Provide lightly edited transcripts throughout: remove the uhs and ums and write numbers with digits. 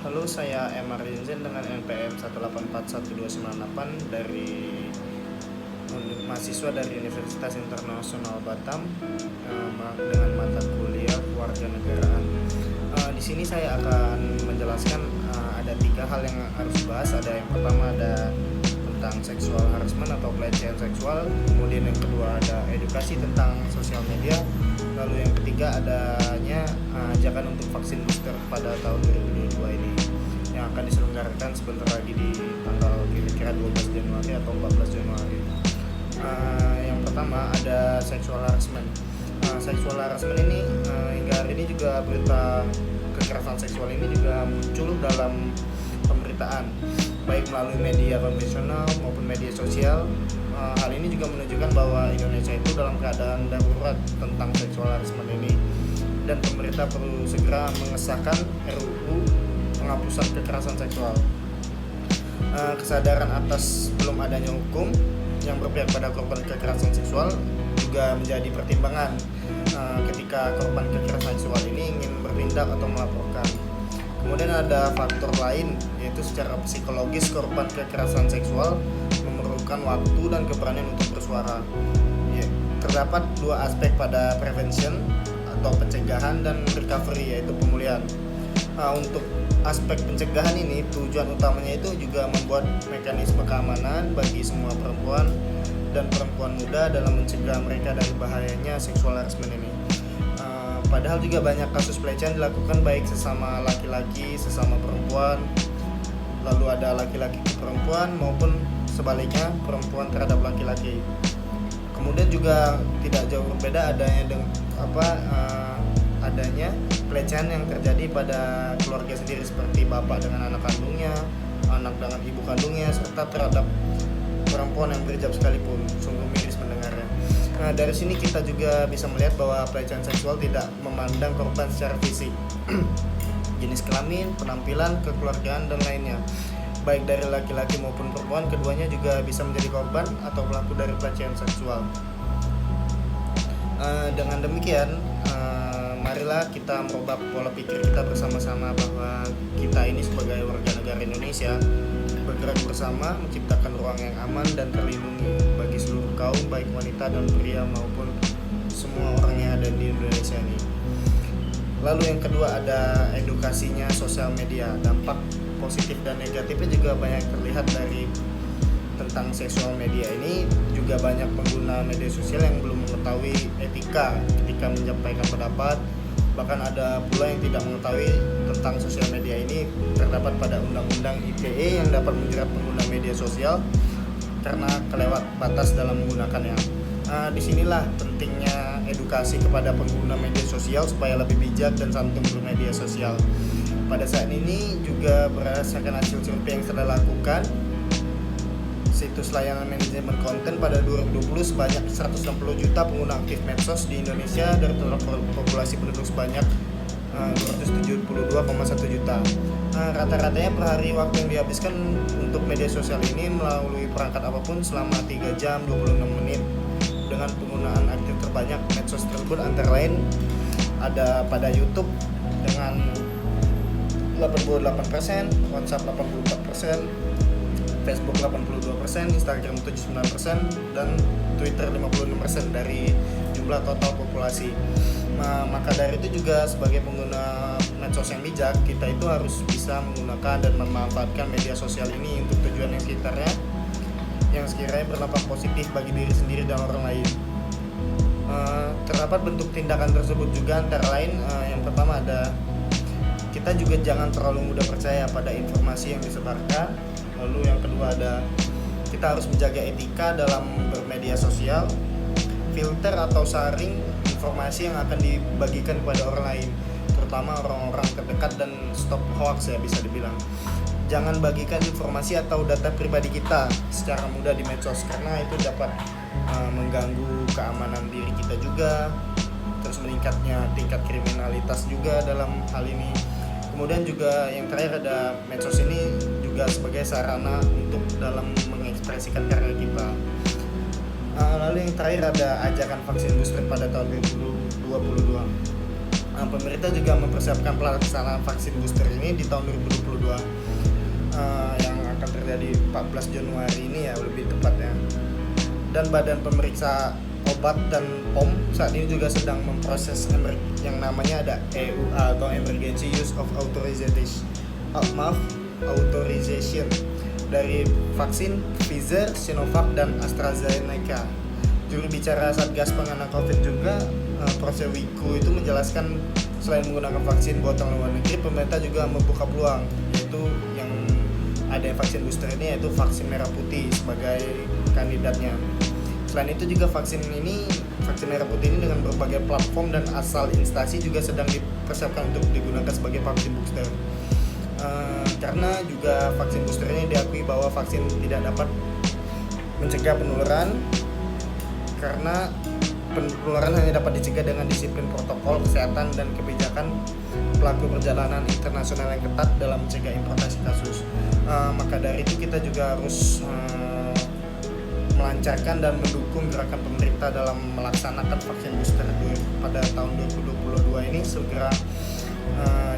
Halo, saya Emar Rinzen dengan NPM 1841298 dari mahasiswa dari Universitas Internasional Batam dengan mata kuliah Kewarganegaraan. Di sini saya akan menjelaskan ada 3 hal yang harus dibahas. Ada yang pertama ada tentang sexual harassment atau pelecehan seksual, kemudian yang kedua ada edukasi tentang sosial media, lalu yang ketiga adanya ajakan untuk vaksin booster pada tahun 2022 ini yang akan diselenggarakan sebentar lagi di tanggal kira-kira 12 Januari atau 14 Januari. Yang pertama ada sexual harassment. Sexual harassment ini hingga hari ini juga berita kekerasan seksual ini juga muncul dalam pemberitaan baik melalui media konvensional maupun media sosial. Hal ini juga menunjukkan bahwa Indonesia itu dalam keadaan darurat tentang sexual harassment ini, dan pemerintah perlu segera mengesahkan RUU penghapusan kekerasan seksual. Kesadaran atas belum adanya hukum yang berpihak pada korban kekerasan seksual juga menjadi pertimbangan ketika korban kekerasan seksual ini ingin bertindak atau melaporkan. Kemudian ada faktor lain, yaitu secara psikologis korban kekerasan seksual memerlukan waktu dan keberanian untuk bersuara. Terdapat 2 aspek pada prevention atau pencegahan dan recovery, yaitu pemulihan. Untuk aspek pencegahan ini, tujuan utamanya itu juga membuat mekanisme keamanan bagi semua perempuan dan perempuan muda dalam mencegah mereka dari bahayanya sexual harassment ini. Padahal juga banyak kasus pelecehan dilakukan baik sesama laki-laki, sesama perempuan, lalu ada laki-laki ke perempuan maupun sebaliknya perempuan terhadap laki-laki. Kemudian juga tidak jauh berbeda adanya pelecehan yang terjadi pada keluarga sendiri, seperti bapak dengan anak kandungnya, anak dengan ibu kandungnya, serta terhadap perempuan yang berhijab sekalipun. Sungguh miris mendengarnya. Dari sini kita juga bisa melihat bahwa pelecehan seksual tidak memandang korban secara fisik, jenis kelamin, penampilan, kekeluargaan, dan lainnya. Baik dari laki-laki maupun perempuan, keduanya juga bisa menjadi korban atau pelaku dari pelecehan seksual. Dengan demikian, marilah kita merubah pola pikir kita bersama-sama bahwa kita ini sebagai warga negara Indonesia bergerak bersama menciptakan ruang yang aman dan terlindungi bagi seluruh kaum, baik wanita dan pria maupun semua orang yang ada di Indonesia ini. Lalu yang kedua ada edukasinya sosial media. Dampak positif dan negatifnya juga banyak terlihat dari tentang seksual media ini. Juga banyak pengguna media sosial yang belum mengetahui etika ketika menyampaikan pendapat. Bahkan ada pula yang tidak mengetahui tentang sosial media ini terdapat pada Undang-Undang ITE yang dapat menjerat pengguna media sosial karena kelewat batas dalam menggunakannya. Disinilah pentingnya edukasi kepada pengguna media sosial supaya lebih bijak dan santun bermedia sosial. Pada saat ini juga berdasarkan hasil survei yang sudah lakukan, situs layanan manajemen konten pada 2020 sebanyak 160 juta pengguna aktif medsos di Indonesia dari total populasi penduduk sebanyak 272,1 juta. Rata-ratanya per hari waktu yang dihabiskan untuk media sosial ini melalui perangkat apapun selama 3 jam 26 menit dengan penggunaan aktif terbanyak medsos tersebut antara lain ada pada YouTube dengan 88%, WhatsApp 84%, Facebook 82%, Instagram 79%, dan Twitter 56% dari jumlah total populasi. Maka dari itu juga sebagai pengguna medsos yang bijak, kita itu harus bisa menggunakan dan memanfaatkan media sosial ini untuk tujuan yang sekitarnya, yang sekiranya berdampak positif bagi diri sendiri dan orang lain. Terdapat bentuk tindakan tersebut juga antara lain yang pertama ada kita juga jangan terlalu mudah percaya pada informasi yang disebarkan. Lalu yang kedua ada kita harus menjaga etika dalam bermedia sosial, filter atau saring informasi yang akan dibagikan kepada orang lain, terutama orang-orang terdekat, dan stop hoax ya bisa dibilang. Jangan bagikan informasi atau data pribadi kita secara mudah di medsos karena itu dapat mengganggu keamanan diri kita juga, terus meningkatnya tingkat kriminalitas juga dalam hal ini. Kemudian juga yang terakhir ada medsos ini juga sebagai sarana untuk dalam mengekspresikan karya kita. Lalu yang terakhir ada ajakan vaksin booster pada tahun 2022. Pemerintah juga mempersiapkan pelaksanaan vaksin booster ini di tahun 2022 yang akan terjadi 14 Januari ini ya lebih tepatnya. Dan Badan Pemeriksa Obat dan POM saat ini juga sedang memproses yang namanya ada EUA atau Emergency Use of Authorization dari vaksin Pfizer, Sinovac dan AstraZeneca. Juru bicara Satgas Penanganan Covid juga Prof. Wiku itu menjelaskan selain menggunakan vaksin buatan luar negeri, pemerintah juga membuka peluang yaitu yang ada vaksin booster ini yaitu vaksin merah putih sebagai kandidatnya. Selain itu juga vaksin merah putih ini dengan berbagai platform dan asal instansi juga sedang dipersiapkan untuk digunakan sebagai vaksin booster. Karena juga vaksin booster ini diakui bahwa vaksin tidak dapat mencegah penularan karena penularan hanya dapat dicegah dengan disiplin protokol kesehatan dan kebijakan pelaku perjalanan internasional yang ketat dalam mencegah importasi kasus. Maka dari itu kita juga harus melancarkan dan mendukung gerakan pemerintah dalam melaksanakan vaksin booster pada tahun 2022 ini segera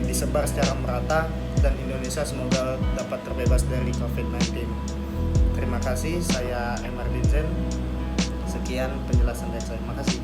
disebar secara merata dan Indonesia semoga dapat terbebas dari COVID-19. Terima kasih, saya Emar Dinzen. Sekian penjelasan dari saya. Terima kasih.